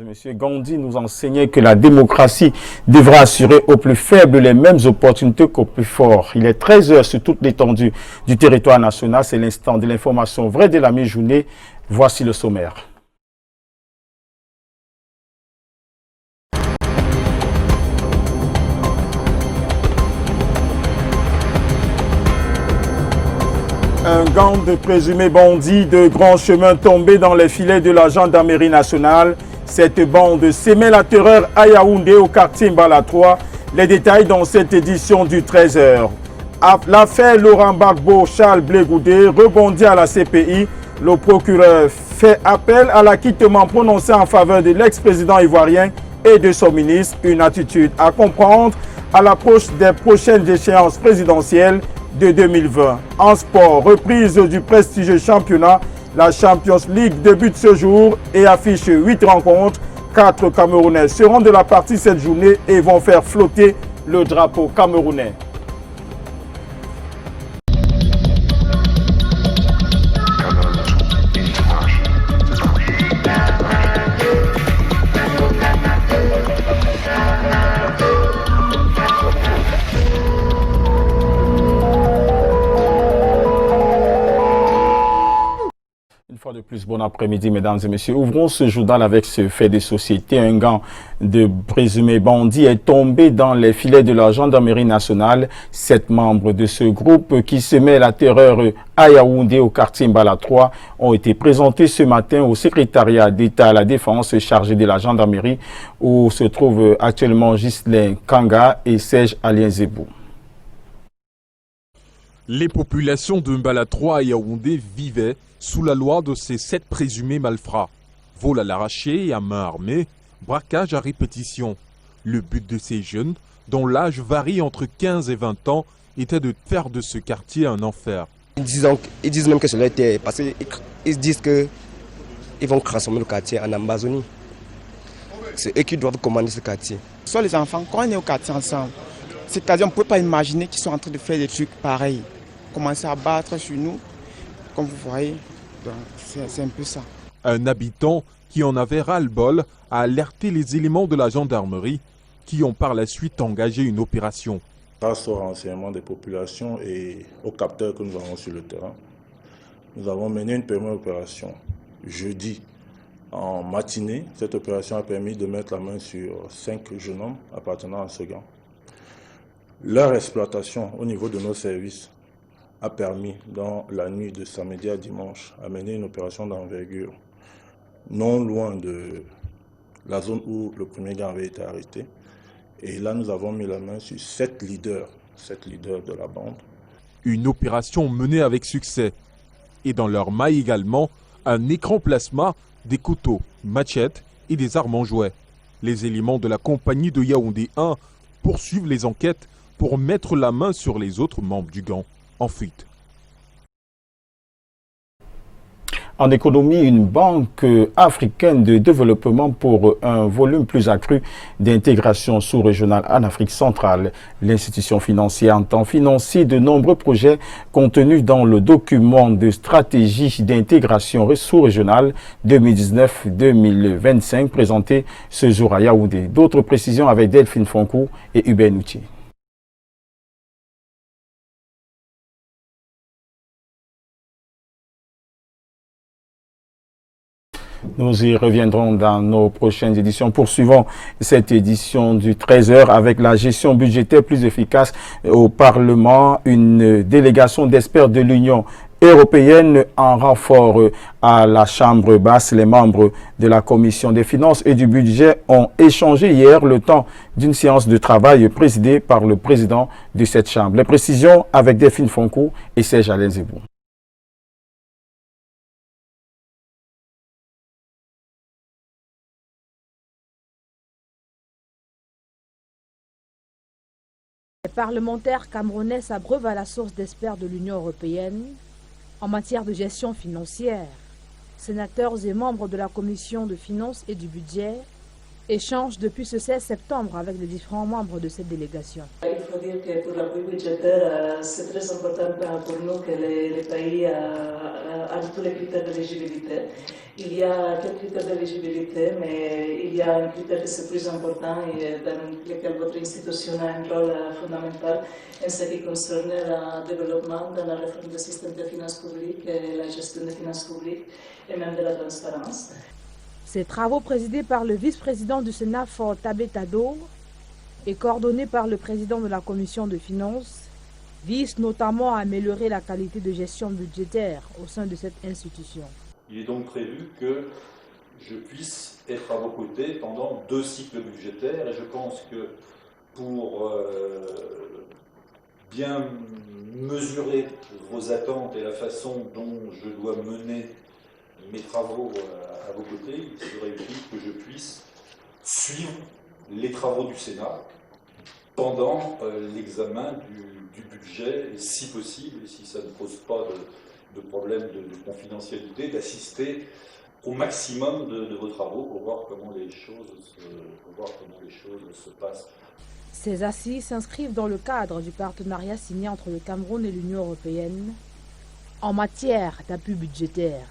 et messieurs, Gandhi nous enseignait que la démocratie devra assurer aux plus faibles les mêmes opportunités qu'aux plus forts. Il est 13 h sur toute l'étendue du territoire national. C'est l'instant de l'information vraie de la mi-journée. Voici le sommaire. Un gang de présumés bandits de grand chemin tombé dans les filets de la gendarmerie nationale. Cette bande sémait la terreur à Yaoundé au quartier Mbala 3. Les détails dans cette édition du 13h. L'affaire Laurent Gbagbo, Charles Blé Goudé rebondit à la CPI. Le procureur fait appel à l'acquittement prononcé en faveur de l'ex-président ivoirien et de son ministre. Une attitude à comprendre à l'approche des prochaines échéances présidentielles de 2020. En sport, reprise du prestigieux championnat, la Champions League débute ce jour et affiche 8 rencontres. 4 Camerounais seront de la partie cette journée et vont faire flotter le drapeau camerounais. Fois de plus, bon après-midi, mesdames et messieurs. Ouvrons ce journal avec ce fait de société. Un gang de présumés bandits est tombé dans les filets de la gendarmerie nationale. 7 membres de ce groupe qui semaient la terreur à Yaoundé au quartier Mbala 3 ont été présentés ce matin au secrétariat d'État à la Défense chargé de la gendarmerie où se trouvent actuellement Ghislain Kanga et Serge Alien-Zebou. Les populations de Mbala 3 à Yaoundé vivaient sous la loi de ces 7 présumés malfrats. Vol à l'arraché et à main armée, braquage à répétition. Le but de ces jeunes, dont l'âge varie entre 15 et 20 ans, était de faire de ce quartier un enfer. Ils disent même que cela était parce qu'ils disent qu'ils vont transformer le quartier en Amazonie. C'est eux qui doivent commander ce quartier. Soit les enfants, quand on est au quartier ensemble, c'est-à-dire on ne peut pas imaginer qu'ils sont en train de faire des trucs pareils. Commencer à battre sur nous, comme vous voyez, c'est un peu ça. Un habitant qui en avait ras-le-bol a alerté les éléments de la gendarmerie qui ont par la suite engagé une opération. Grâce au renseignement des populations et aux capteurs que nous avons sur le terrain, nous avons mené une première opération jeudi en matinée. Cette opération a permis de mettre la main sur 5 jeunes hommes appartenant à ce gang. Leur exploitation au niveau de nos services a permis, dans la nuit de samedi à dimanche, à mener une opération d'envergure non loin de la zone où le premier gang avait été arrêté. Et là, nous avons mis la main sur 7 leaders de la bande. Une opération menée avec succès. Et dans leur maille également, un écran plasma, des couteaux, machettes et des armes en jouet. Les éléments de la compagnie de Yaoundé 1 poursuivent les enquêtes pour mettre la main sur les autres membres du gang en fuite. En économie, une banque africaine de développement pour un volume plus accru d'intégration sous-régionale en Afrique centrale. L'institution financière entend financer de nombreux projets contenus dans le document de stratégie d'intégration sous-régionale 2019-2025 présenté ce jour à Yaoundé. D'autres précisions avec Delphine Fonkou et Hubert Noutier. Nous y reviendrons dans nos prochaines éditions. Poursuivons cette édition du 13h avec la gestion budgétaire plus efficace au Parlement. Une délégation d'experts de l'Union européenne en renfort à la Chambre basse. Les membres de la Commission des finances et du budget ont échangé hier le temps d'une séance de travail présidée par le président de cette Chambre. Les précisions avec Delphine Fonkou et Serge Alien-Zebou. Les parlementaires camerounais s'abreuvent à la source d'experts de l'Union européenne en matière de gestion financière. Sénateurs et membres de la Commission de finances et du budget échangent depuis ce 16 septembre avec les différents membres de cette délégation. Il faut dire que pour l'appui budgétaire, c'est très important pour nous que les pays aient tous les critères d'éligibilité. Il y a quelques critères d'éligibilité, mais il y a un critère qui est plus important et dans lequel votre institution a un rôle fondamental en ce qui concerne le développement dans la réforme du système de finances publiques et la gestion des finances publiques et même de la transparence. Ces travaux présidés par le vice-président du Sénat, Faure Tabé-Tado, et coordonnés par le président de la commission de finances, visent notamment à améliorer la qualité de gestion budgétaire au sein de cette institution. Il est donc prévu que je puisse être à vos côtés pendant 2 cycles budgétaires et je pense que pour bien mesurer vos attentes et la façon dont je dois mener mes travaux à vos côtés, il serait utile que je puisse suivre les travaux du Sénat pendant l'examen du budget et si possible, et si ça ne pose pas de problème de confidentialité, d'assister au maximum de vos travaux pour voir comment les choses se passent. Ces assises s'inscrivent dans le cadre du partenariat signé entre le Cameroun et l'Union européenne en matière d'appui budgétaire.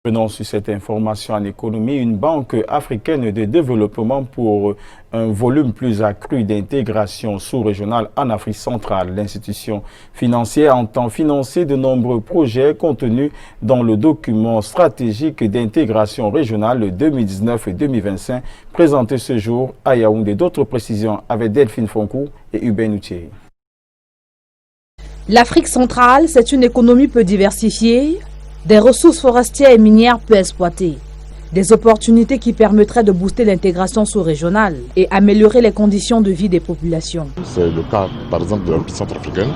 Venons sur cette information en économie, une banque africaine de développement pour un volume plus accru d'intégration sous-régionale en Afrique centrale. L'institution financière entend financer de nombreux projets contenus dans le document stratégique d'intégration régionale 2019-2025 présenté ce jour à Yaoundé. D'autres précisions avec Delphine Fonkou et Hubert Noutier. L'Afrique centrale, c'est une économie peu diversifiée, des ressources forestières et minières peu exploitées, des opportunités qui permettraient de booster l'intégration sous-régionale et améliorer les conditions de vie des populations. C'est le cas par exemple de la République centrafricaine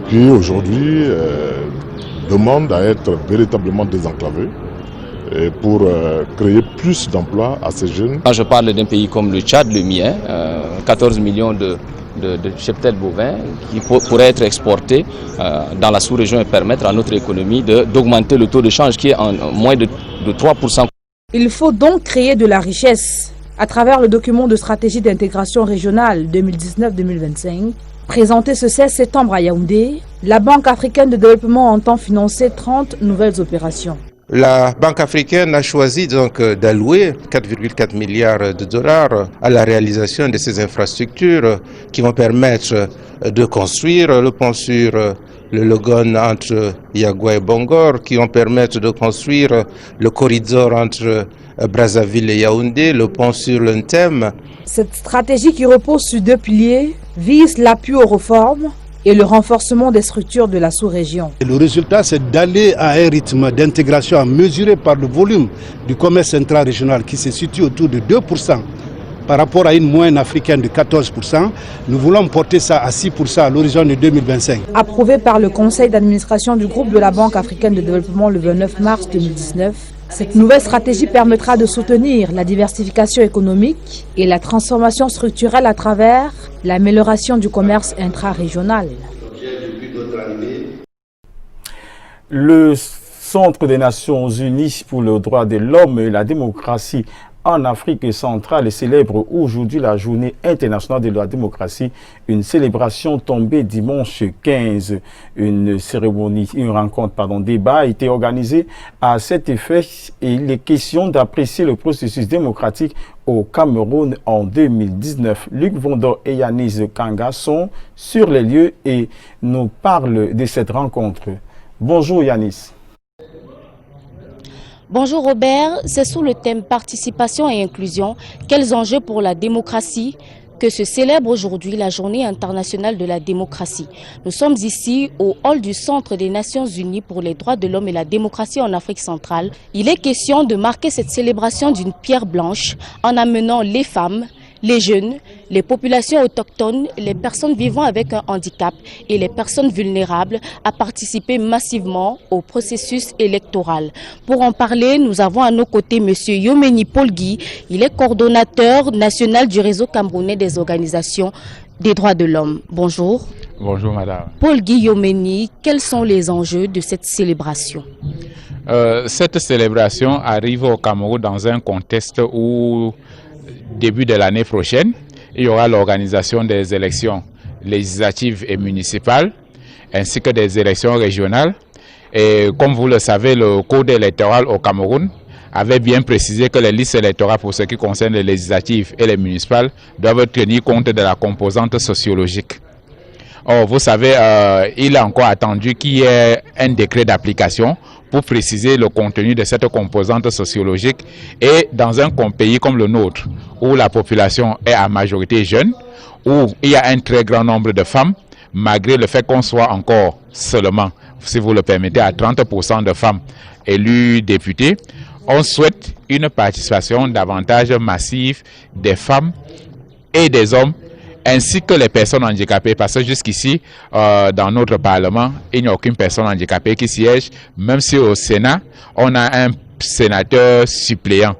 qui aujourd'hui demande à être véritablement désenclavée pour créer plus d'emplois à ces jeunes. Quand je parle d'un pays comme le Tchad, le mien, 14 millions de cheptels bovins qui pourraient être exportés dans la sous-région et permettre à notre économie d'augmenter le taux de change qui est en moins de 3%. Il faut donc créer de la richesse à travers le document de stratégie d'intégration régionale 2019-2025. Présenté ce 16 septembre à Yaoundé, la Banque africaine de développement entend financer 30 nouvelles opérations. La Banque africaine a choisi donc d'allouer 4,4 milliards de dollars à la réalisation de ces infrastructures qui vont permettre de construire le pont sur le Logone entre Yagua et Bongor, qui vont permettre de construire le corridor entre Brazzaville et Yaoundé, le pont sur le Ntem. Cette stratégie qui repose sur 2 piliers vise l'appui aux réformes et le renforcement des structures de la sous-région. Le résultat, c'est d'aller à un rythme d'intégration mesuré par le volume du commerce intra-régional qui se situe autour de 2% par rapport à une moyenne africaine de 14%. Nous voulons porter ça à 6% à l'horizon de 2025. Approuvé par le conseil d'administration du groupe de la Banque africaine de développement le 29 mars 2019, cette nouvelle stratégie permettra de soutenir la diversification économique et la transformation structurelle à travers l'amélioration du commerce intra-régional. Le Centre des Nations Unies pour le droit de l'homme et la démocratie en Afrique centrale célèbre aujourd'hui la journée internationale de la démocratie, une célébration tombée dimanche 15. Une rencontre débat a été organisée à cet effet et il est question d'apprécier le processus démocratique au Cameroun en 2019. Luc Vondor et Yanis Kanga sont sur les lieux et nous parlent de cette rencontre. Bonjour Yanis. Bonjour Robert, c'est sous le thème participation et inclusion, quels enjeux pour la démocratie que se célèbre aujourd'hui la journée internationale de la démocratie. Nous sommes ici au hall du Centre des Nations Unies pour les droits de l'homme et la démocratie en Afrique centrale. Il est question de marquer cette célébration d'une pierre blanche en amenant les femmes, les jeunes, les populations autochtones, les personnes vivant avec un handicap et les personnes vulnérables à participer massivement au processus électoral. Pour en parler, nous avons à nos côtés M. Yomeni Paul Guy. Il est coordonnateur national du réseau camerounais des organisations des droits de l'homme. Bonjour. Bonjour madame. Paul Guy Yomeni, quels sont les enjeux de cette célébration? Cette célébration arrive au Cameroun dans un contexte où début de l'année prochaine, il y aura l'organisation des élections législatives et municipales, ainsi que des élections régionales. Et comme vous le savez, le code électoral au Cameroun avait bien précisé que les listes électorales pour ce qui concerne les législatives et les municipales doivent tenir compte de la composante sociologique. Or, vous savez, il est encore attendu qu'il y ait un décret d'application pour préciser le contenu de cette composante sociologique. Et dans un pays comme le nôtre, où la population est à majorité jeune, où il y a un très grand nombre de femmes, malgré le fait qu'on soit encore seulement, si vous le permettez, à 30% de femmes élues députées, on souhaite une participation davantage massive des femmes et des hommes, ainsi que les personnes handicapées, parce que jusqu'ici, dans notre Parlement, il n'y a aucune personne handicapée qui siège, même si au Sénat, on a un sénateur suppléant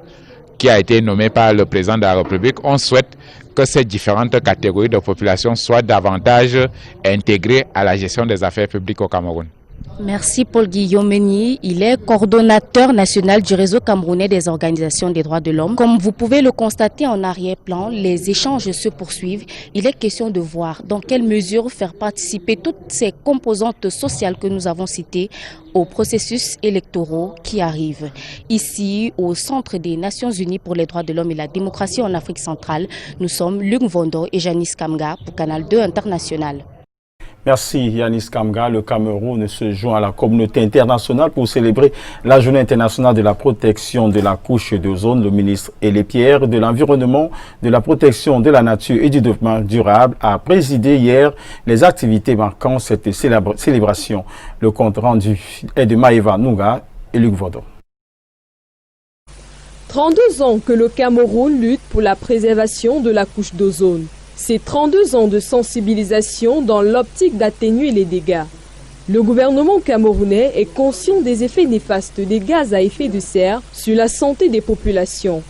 qui a été nommé par le président de la République. On souhaite que ces différentes catégories de population soient davantage intégrées à la gestion des affaires publiques au Cameroun. Merci Paul Guillaume Meni. Il est coordonnateur national du réseau camerounais des organisations des droits de l'homme. Comme vous pouvez le constater en arrière-plan, les échanges se poursuivent. Il est question de voir dans quelle mesure faire participer toutes ces composantes sociales que nous avons citées aux processus électoraux qui arrivent. Ici, au Centre des Nations Unies pour les droits de l'homme et la démocratie en Afrique centrale, nous sommes Luc Vondo et Janice Kamga pour Canal 2 International. Merci Yanis Kamga. Le Cameroun se joint à la communauté internationale pour célébrer la journée internationale de la protection de la couche d'ozone. Le ministre Elie Pierre de l'Environnement, de la protection de la nature et du développement durable a présidé hier les activités marquant cette célébration. Le compte rendu est de Maëva Nouga et Luc Vaudon. 32 ans que le Cameroun lutte pour la préservation de la couche d'ozone. C'est 32 ans de sensibilisation dans l'optique d'atténuer les dégâts. Le gouvernement camerounais est conscient des effets néfastes des gaz à effet de serre sur la santé des populations.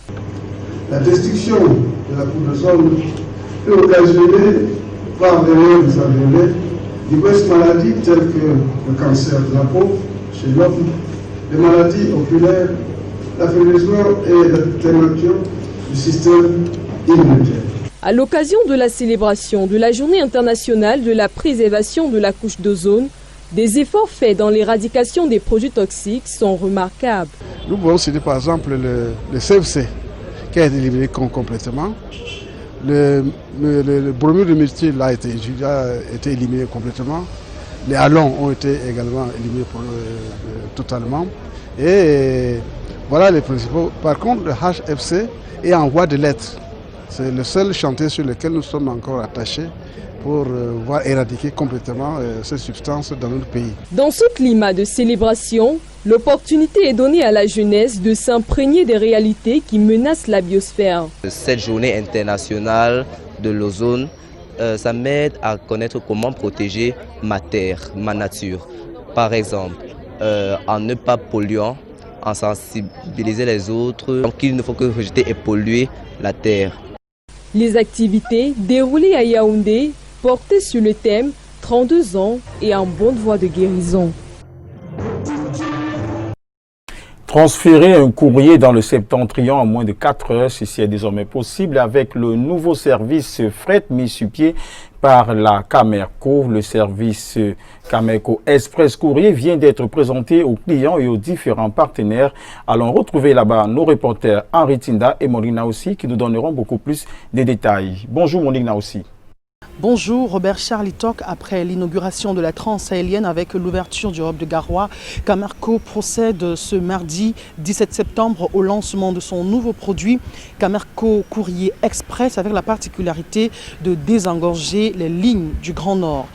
La destruction de la couche d'ozone peut occasionner, par derrière les alvéolaires, diverses maladies telles que le cancer de la peau chez l'homme, les maladies oculaires, l'affaiblissement et la détérioration du système immunitaire. À l'occasion de la célébration de la Journée internationale de la préservation de la couche d'ozone, des efforts faits dans l'éradication des produits toxiques sont remarquables. Nous pouvons citer par exemple le CFC qui a été éliminé complètement. Le bromure de méthyle a été éliminé complètement. Les halons ont été également éliminés totalement. Et voilà les principaux. Par contre, le HFC est en voie de l'être. C'est le seul chantier sur lequel nous sommes encore attachés pour voir éradiquer complètement ces substances dans notre pays. Dans ce climat de célébration, l'opportunité est donnée à la jeunesse de s'imprégner des réalités qui menacent la biosphère. Cette journée internationale de l'ozone, ça m'aide à connaître comment protéger ma terre, ma nature. Par exemple, en ne pas polluant, en sensibiliser les autres. Donc il ne faut que rejeter et polluer la terre. Les activités déroulées à Yaoundé portaient sur le thème 32 ans et en bonne voie de guérison. Transférer un courrier dans le septentrion en moins de 4 heures, ceci est désormais possible avec le nouveau service fret mis sur pied par la Camerco. Le service Camerco Express Courrier vient d'être présenté aux clients et aux différents partenaires. Allons retrouver là-bas nos reporters Henri Tinda et Monique Naoussi qui nous donneront beaucoup plus de détails. Bonjour Monique Naoussi. Bonjour, Robert Charlie Toc. Après l'inauguration de la Trans-Sahélienne avec l'ouverture du hub de Garoua, Camerco procède ce mardi 17 septembre au lancement de son nouveau produit, Camerco Courrier Express, avec la particularité de désengorger les lignes du Grand Nord.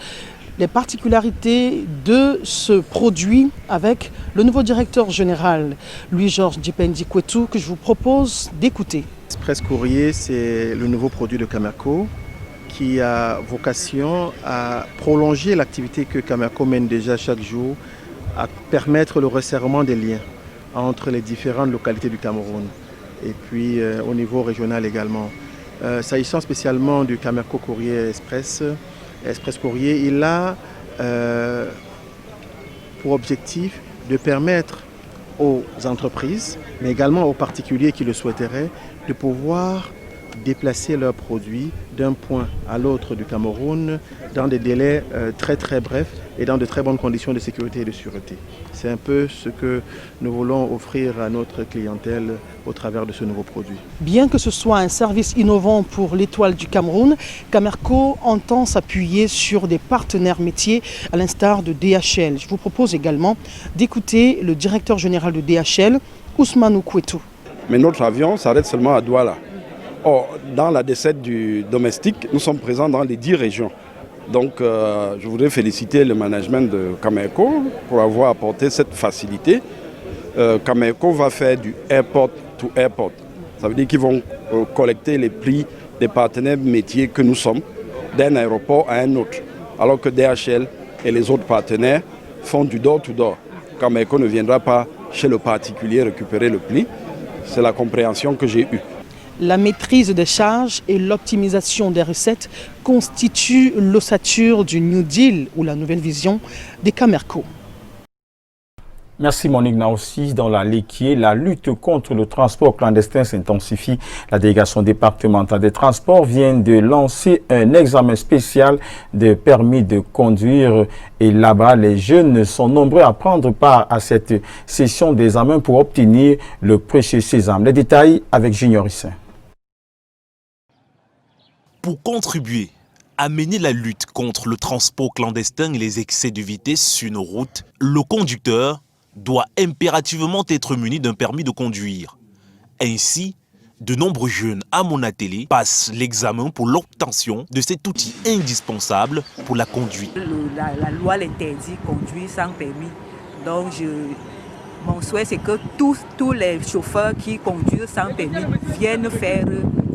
Les particularités de ce produit avec le nouveau directeur général, Louis-Georges Dipendi Kwetou, que je vous propose d'écouter. Express Courrier, c'est le nouveau produit de Camerco, qui a vocation à prolonger l'activité que Camerco mène déjà chaque jour, à permettre le resserrement des liens entre les différentes localités du Cameroun et puis au niveau régional également. S'agissant spécialement du Camerco Courrier Express Courrier, il a pour objectif de permettre aux entreprises, mais également aux particuliers qui le souhaiteraient, de pouvoir déplacer leurs produits d'un point à l'autre du Cameroun dans des délais très très brefs et dans de très bonnes conditions de sécurité et de sûreté. C'est un peu ce que nous voulons offrir à notre clientèle au travers de ce nouveau produit. Bien que ce soit un service innovant pour l'Étoile du Cameroun, Camerco entend s'appuyer sur des partenaires métiers à l'instar de DHL. Je vous propose également d'écouter le directeur général de DHL, Ousmane Kouetou. Mais notre avion s'arrête seulement à Douala. Or, dans la desserte du domestique, nous sommes présents dans les 10 régions. Donc, je voudrais féliciter le management de Camerco pour avoir apporté cette facilité. Camerco va faire du airport to airport. Ça veut dire qu'ils vont collecter les prix des partenaires métiers que nous sommes d'un aéroport à un autre. Alors que DHL et les autres partenaires font du door to door. Camerco ne viendra pas chez le particulier récupérer le prix. C'est la compréhension que j'ai eue. La maîtrise des charges et l'optimisation des recettes constituent l'ossature du New Deal ou la nouvelle vision des Camerco. Merci Monique Naossi. Dans la Léquier, la lutte contre le transport clandestin s'intensifie. La délégation départementale des transports vient de lancer un examen spécial de permis de conduire. Et là-bas, les jeunes sont nombreux à prendre part à cette session d'examen pour obtenir le précieux sésame. Les détails avec Junior Rissin. Pour contribuer à mener la lutte contre le transport clandestin et les excès de vitesse sur nos routes, le conducteur doit impérativement être muni d'un permis de conduire. Ainsi, de nombreux jeunes à Monatélé passent l'examen pour l'obtention de cet outil indispensable pour la conduite. La loi l'interdit de conduire sans permis. Donc, mon souhait, c'est que tous les chauffeurs qui conduisent sans permis viennent faire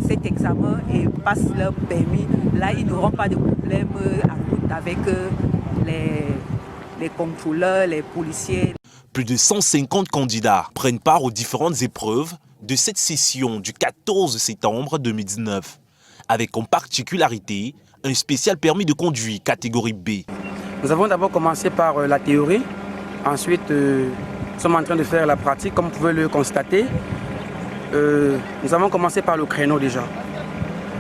cet examen et passent leur permis. Là, ils n'auront pas de problème en route avec les contrôleurs, les policiers. Plus de 150 candidats prennent part aux différentes épreuves de cette session du 14 septembre 2019, avec en particularité un spécial permis de conduire catégorie B. Nous avons d'abord commencé par la théorie, ensuite nous sommes en train de faire la pratique, comme vous pouvez le constater. Nous avons commencé par le créneau déjà.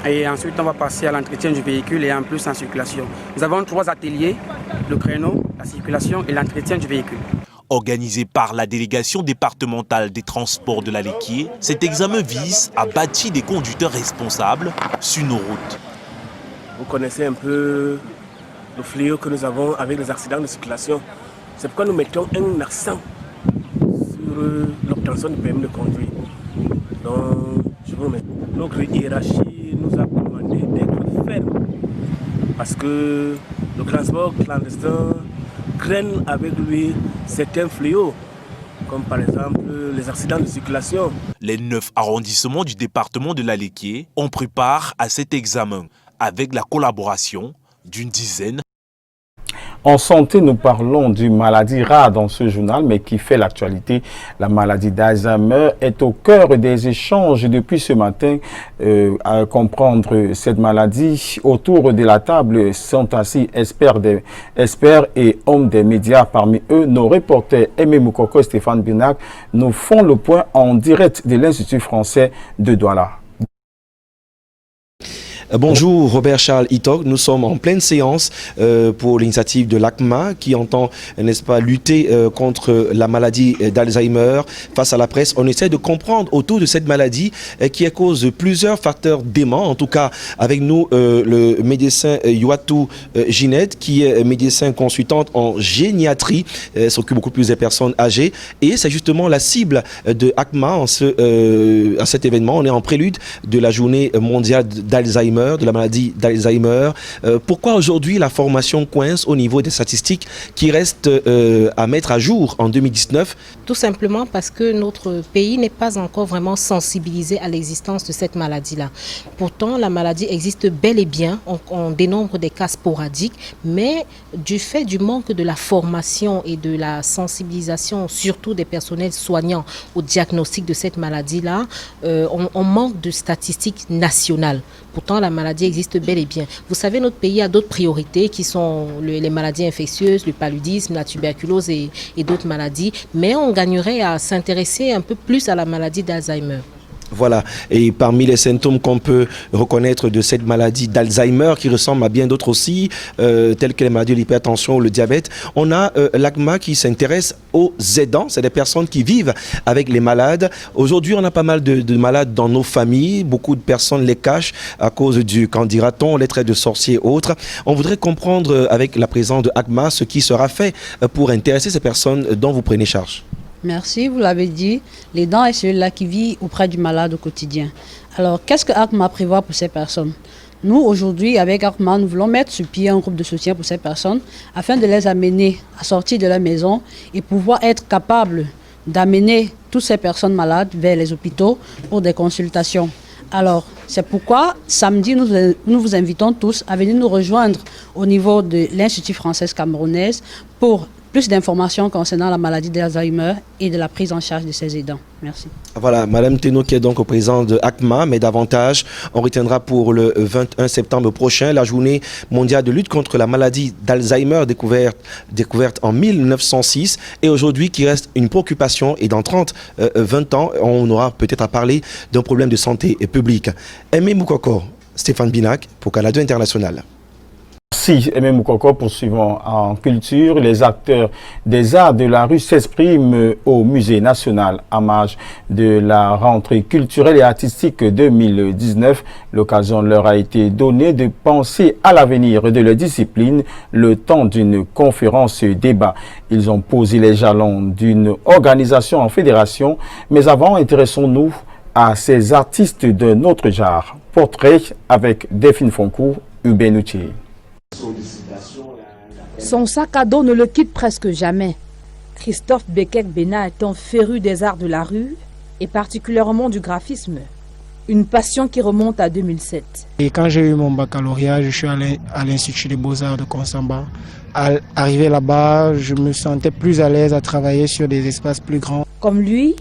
Et ensuite, on va passer à l'entretien du véhicule et en plus en circulation. Nous avons 3 ateliers, le créneau, la circulation et l'entretien du véhicule. Organisé par la délégation départementale des transports de la Léquier, cet examen vise à bâtir des conducteurs responsables sur nos routes. Vous connaissez un peu le fléau que nous avons avec les accidents de circulation. C'est pourquoi nous mettons un accent sur l'obtention du permis de conduire. Donc, je vous remercie. Notre hiérarchie nous a demandé d'être ferme parce que le transport clandestin traîne avec lui certains fléaux, comme par exemple les accidents de circulation. Les 9 arrondissements du département de la Léquier ont pris part à cet examen avec la collaboration d'une dizaine. En santé, nous parlons d'une maladie rare dans ce journal, mais qui fait l'actualité. La maladie d'Alzheimer est au cœur des échanges depuis ce matin. À comprendre cette maladie, autour de la table sont assis experts et hommes des médias. Parmi eux, nos reporters Aimé Moukoko et Stéphane Binac nous font le point en direct de l'Institut français de Douala. Bonjour Robert Charles Itok, nous sommes en pleine séance pour l'initiative de l'ACMA qui entend, n'est-ce pas, lutter contre la maladie d'Alzheimer. Face à la presse, on essaie de comprendre autour de cette maladie qui est cause de plusieurs facteurs déments. En tout cas, avec nous, le médecin Yoatou Ginette qui est médecin consultante en géniatrie, s'occupe beaucoup plus des personnes âgées. Et c'est justement la cible de ACMA à cet événement. On est en prélude de la journée mondiale d'Alzheimer, de la maladie d'Alzheimer. Pourquoi aujourd'hui la formation coince au niveau des statistiques qui restent à mettre à jour en 2019? Tout simplement parce que notre pays n'est pas encore vraiment sensibilisé à l'existence de cette maladie-là. Pourtant, la maladie existe bel et bien. On dénombre des cas sporadiques, mais du fait du manque de la formation et de la sensibilisation, surtout des personnels soignants au diagnostic de cette maladie-là, on manque de statistiques nationales. Pourtant, la maladie existe bel et bien. Vous savez, notre pays a d'autres priorités qui sont les maladies infectieuses, le paludisme, la tuberculose et d'autres maladies. Mais on gagnerait à s'intéresser un peu plus à la maladie d'Alzheimer. Voilà, et parmi les symptômes qu'on peut reconnaître de cette maladie d'Alzheimer, qui ressemble à bien d'autres aussi, telles que les maladies de l'hypertension ou le diabète, on a l'ACMA qui s'intéresse aux aidants, c'est des personnes qui vivent avec les malades. Aujourd'hui, on a pas mal de malades dans nos familles, beaucoup de personnes les cachent à cause du, qu'en dira-t-on, les traits de sorciers et autres. On voudrait comprendre avec la présence de ACMA ce qui sera fait pour intéresser ces personnes dont vous prenez charge. Merci, vous l'avez dit, l'aidant est celui-là qui vit auprès du malade au quotidien. Alors, qu'est-ce que ACMA prévoit pour ces personnes? Nous, aujourd'hui, avec ACMA, nous voulons mettre sur pied un groupe de soutien pour ces personnes afin de les amener à sortir de la maison et pouvoir être capables d'amener toutes ces personnes malades vers les hôpitaux pour des consultations. Alors, c'est pourquoi, samedi, nous vous invitons tous à venir nous rejoindre au niveau de l'Institut français camerounaise pour plus d'informations concernant la maladie d'Alzheimer et de la prise en charge de ses aidants. Merci. Voilà, Madame Teno qui est donc au président de ACMA, mais davantage, on retiendra pour le 21 septembre prochain la journée mondiale de lutte contre la maladie d'Alzheimer découverte en 1906 et aujourd'hui qui reste une préoccupation et dans 20 ans, on aura peut-être à parler d'un problème de santé publique. Aimé Moukoko, Stéphane Binac pour Canada International. Merci, Aimé Moukoko. Poursuivons en culture. Les acteurs des arts de la rue s'expriment au Musée national à hommage de la rentrée culturelle et artistique 2019. L'occasion leur a été donnée de penser à l'avenir de leur discipline le temps d'une conférence débat. Ils ont posé les jalons d'une organisation en fédération. Mais avant, intéressons-nous à ces artistes de notre genre. Portrait avec Delphine Foncourt, Ubenouché. Son sac à dos ne le quitte presque jamais. Christophe Bekek-Bena est un féru des arts de la rue et particulièrement du graphisme. Une passion qui remonte à 2007. Et quand j'ai eu mon baccalauréat, je suis allé à l'Institut des Beaux-Arts de Konsamba. Arrivé là-bas, je me sentais plus à l'aise à travailler sur des espaces plus grands. Comme lui,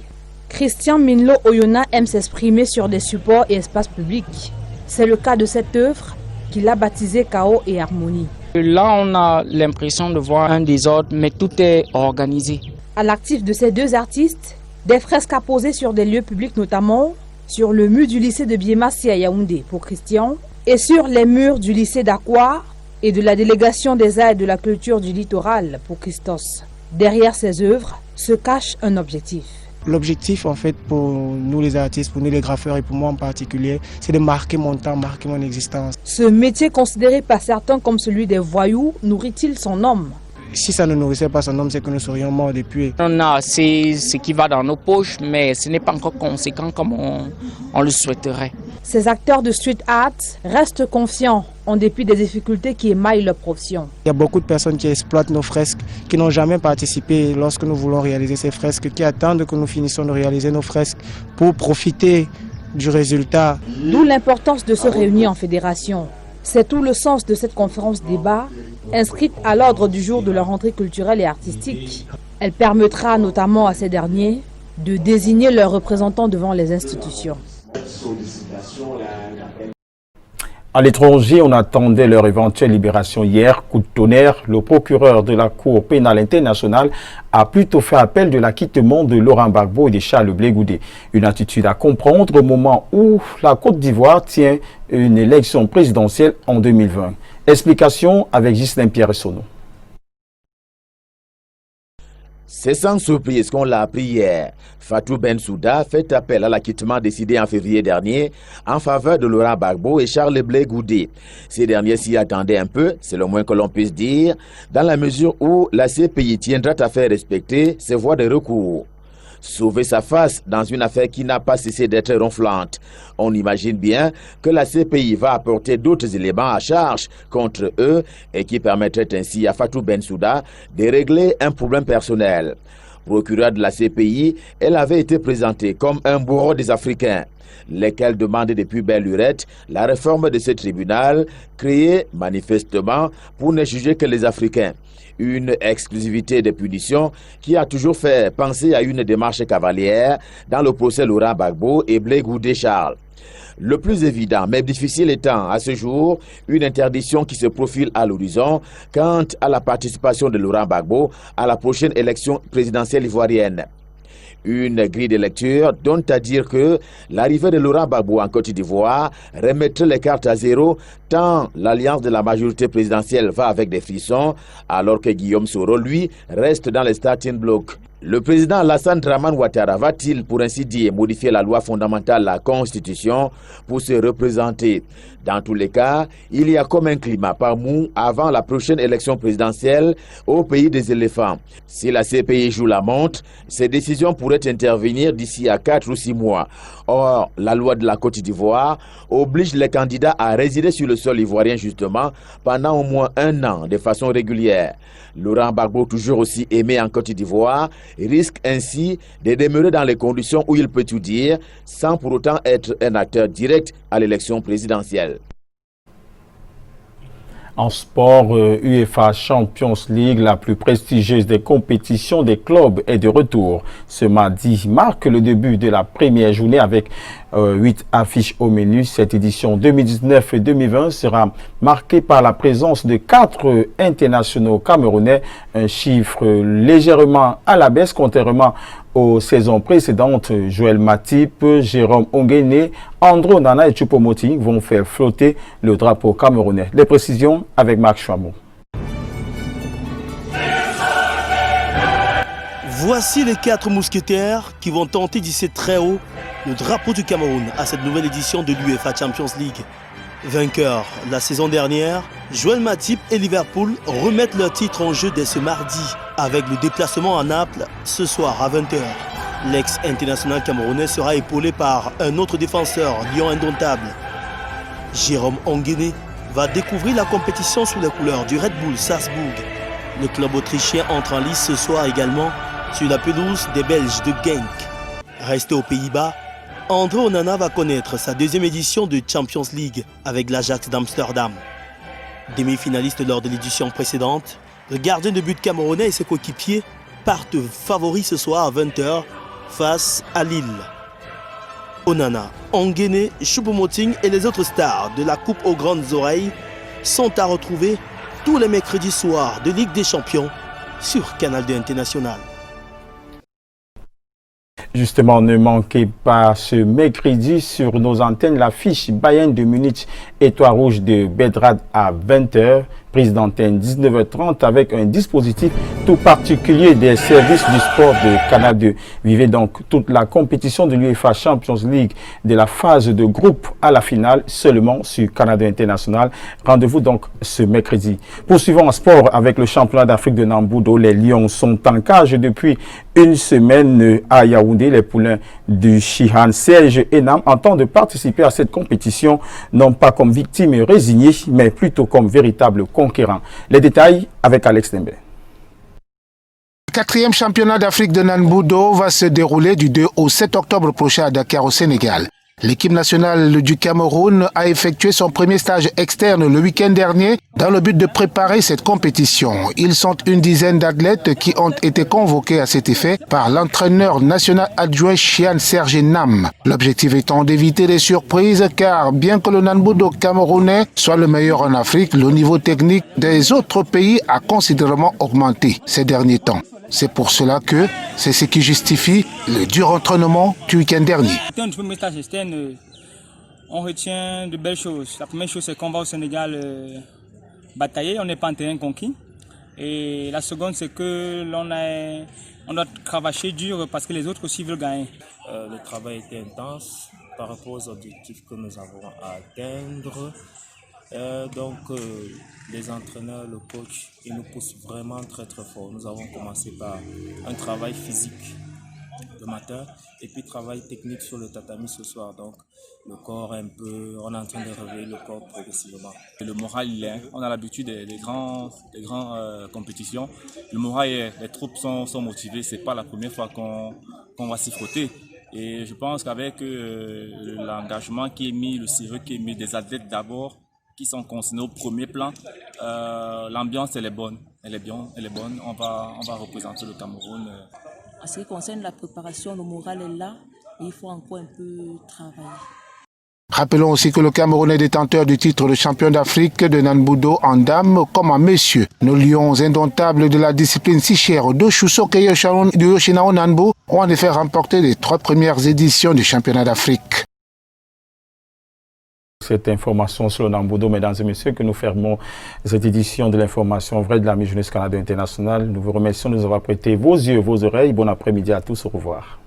Christian Minlo Oyona aime s'exprimer sur des supports et espaces publics. C'est le cas de cette œuvre qu'il a baptisée Chaos et Harmonie. Là, on a l'impression de voir un désordre, mais tout est organisé. À l'actif de ces deux artistes, des fresques apposées sur des lieux publics, notamment sur le mur du lycée de Biemassi à Yaoundé pour Christian et sur les murs du lycée d'Aqua et de la délégation des arts et de la culture du littoral pour Christos. Derrière ces œuvres se cache un objectif. L'objectif, en fait, pour nous les artistes, pour nous les graffeurs et pour moi en particulier, c'est de marquer mon temps, marquer mon existence. Ce métier considéré par certains comme celui des voyous nourrit-il son homme? Si ça ne nourrissait pas son homme, c'est que nous serions morts depuis. On a ce qui va dans nos poches, mais ce n'est pas encore conséquent comme on le souhaiterait. Ces acteurs de street art restent confiants en dépit des difficultés qui émaillent leur profession. Il y a beaucoup de personnes qui exploitent nos fresques, qui n'ont jamais participé lorsque nous voulons réaliser ces fresques, qui attendent que nous finissions de réaliser nos fresques pour profiter du résultat. D'où l'importance de se réunir en fédération. C'est tout le sens de cette conférence débat, inscrite à l'ordre du jour de la rentrée culturelle et artistique. Elle permettra notamment à ces derniers de désigner leurs représentants devant les institutions. À l'étranger, on attendait leur éventuelle libération hier. Coup de tonnerre, le procureur de la Cour pénale internationale a plutôt fait appel de l'acquittement de Laurent Gbagbo et de Charles Blé Goudé. Une attitude à comprendre au moment où la Côte d'Ivoire tient une élection présidentielle en 2020. Explication avec Ghislain Pierre-Sono. C'est sans surprise qu'on l'a appris hier. Fatou Bensouda fait appel à l'acquittement décidé en février dernier en faveur de Laurent Gbagbo et Charles Blé Goudé. Ces derniers s'y attendaient un peu, c'est le moins que l'on puisse dire, dans la mesure où la CPI tiendra à faire respecter ses voies de recours. Sauver sa face dans une affaire qui n'a pas cessé d'être ronflante. On imagine bien que la CPI va apporter d'autres éléments à charge contre eux et qui permettraient ainsi à Fatou Bensouda de régler un problème personnel. Procureur de la CPI, elle avait été présentée comme un bourreau des Africains, lesquels demandent depuis belle lurette la réforme de ce tribunal créé manifestement pour ne juger que les Africains. Une exclusivité de punition qui a toujours fait penser à une démarche cavalière dans le procès Laurent Gbagbo et Blé Goudé Charles. Le plus évident, mais difficile étant à ce jour, une interdiction qui se profile à l'horizon quant à la participation de Laurent Gbagbo à la prochaine élection présidentielle ivoirienne. Une grille de lecture dont à dire que l'arrivée de Laurent Gbagbo en Côte d'Ivoire remettrait les cartes à zéro tant l'alliance de la majorité présidentielle va avec des frissons alors que Guillaume Soro, lui, reste dans les starting blocks. Le président Alassane Dramane Ouattara va-t-il, pour ainsi dire, modifier la loi fondamentale, la Constitution, pour se représenter? Dans tous les cas, il y a comme un climat pas mou avant la prochaine élection présidentielle au pays des éléphants. Si la CPI joue la montre, ces décisions pourraient intervenir d'ici à 4 ou 6 mois. Or, la loi de la Côte d'Ivoire oblige les candidats à résider sur le sol ivoirien justement pendant au moins 1 an de façon régulière. Laurent Gbagbo, toujours aussi aimé en Côte d'Ivoire, risque ainsi de demeurer dans les conditions où il peut tout dire sans pour autant être un acteur direct à l'élection présidentielle. En sport, UEFA Champions League, la plus prestigieuse des compétitions des clubs, est de retour. Ce mardi marque le début de la première journée avec 8 affiches au menu. Cette édition 2019-2020 sera marquée par la présence de 4 internationaux camerounais, un chiffre légèrement à la baisse contrairement aux saisons précédentes. Joël Matip, Jérôme Onguéné, André Onana et Choupo-Moting vont faire flotter le drapeau camerounais. Les précisions avec Marc Chouamou. Voici les 4 mousquetaires qui vont tenter d'hisser très haut le drapeau du Cameroun à cette nouvelle édition de l'UEFA Champions League. Vainqueurs la saison dernière, Joël Matip et Liverpool remettent leur titre en jeu dès ce mardi avec le déplacement à Naples ce soir à 20h. L'ex-international camerounais sera épaulé par un autre défenseur, lion indomptable. Jérôme Onguéné va découvrir la compétition sous les couleurs du Red Bull Salzbourg. Le club autrichien entre en lice ce soir également sur la pelouse des Belges de Genk. Resté aux Pays-Bas, André Onana va connaître sa deuxième édition de Champions League avec l'Ajax d'Amsterdam. Demi-finaliste lors de l'édition précédente, le gardien de but camerounais et ses coéquipiers partent favoris ce soir à 20h face à Lille. Onana, Onguéné, Choupo-Moting et les autres stars de la Coupe aux grandes oreilles sont à retrouver tous les mercredis soirs de Ligue des Champions sur Canal 2 International. Justement, ne manquez pas ce mercredi sur nos antennes l'affiche Bayern de Munich Étoile Rouge de Belgrade à 20h, prise d'antenne 19h30 avec un dispositif tout particulier des services du sport de Canal 2. Vivez donc toute la compétition de l'UEFA Champions League de la phase de groupe à la finale seulement sur Canal 2 International. Rendez-vous donc ce mercredi. Poursuivons en sport avec le championnat d'Afrique de Nambudo. Les Lions sont en cage depuis une semaine à Yaoundé. Les poulains du Shihan Serge Enam entendent de participer à cette compétition, non pas comme victimes résignées, mais plutôt comme véritables conquérants. Les détails avec Alex Nembe. Le 4e championnat d'Afrique de Nambudo va se dérouler du 2 au 7 octobre prochain à Dakar au Sénégal. L'équipe nationale du Cameroun a effectué son premier stage externe le week-end dernier dans le but de préparer cette compétition. Ils sont une dizaine d'athlètes qui ont été convoqués à cet effet par l'entraîneur national adjoint Shihan Serge Enam. L'objectif étant d'éviter les surprises car bien que le Nambudo camerounais soit le meilleur en Afrique, le niveau technique des autres pays a considérablement augmenté ces derniers temps. C'est pour cela que c'est ce qui justifie le dur entraînement du week-end dernier. Dans le premier stage externe, on retient de belles choses. La première chose, c'est qu'on va au Sénégal batailler, on n'est pas en terrain conquis. Et la seconde, c'est que on doit cravacher dur parce que les autres aussi veulent gagner. Le travail était intense par rapport aux objectifs que nous avons à atteindre. Les entraîneurs, le coach, ils nous poussent vraiment très très fort. Nous avons commencé par un travail physique le matin et puis travail technique sur le tatami ce soir. Donc le corps on est en train de réveiller le corps progressivement. Et le moral il est, on a l'habitude des grandes compétitions. Le moral est, les troupes sont motivées, c'est pas la première fois qu'on va s'y frotter. Et je pense qu'avec l'engagement qui est mis, le sérieux qui est mis des athlètes d'abord, qui sont consignés au premier plan, l'ambiance elle est bonne, elle est bonne. On va représenter le Cameroun. En ce qui concerne la préparation, le moral est là, mais il faut encore un peu travailler. Rappelons aussi que le Cameroun est détenteur du titre de champion d'Afrique de Nanbudo en dames comme en messieurs. Nos lions indomptables de la discipline si chère de Chousoke et de Yoshinao Nanbu ont en effet remporté les 3 premières éditions du championnat d'Afrique. Cette information sur le Nanbudo, mesdames et messieurs, que nous fermons cette édition de l'information vraie de la Mi-Jeunesse Canada Internationale. Nous vous remercions de nous avoir prêté vos yeux, vos oreilles. Bon après-midi à tous, au revoir.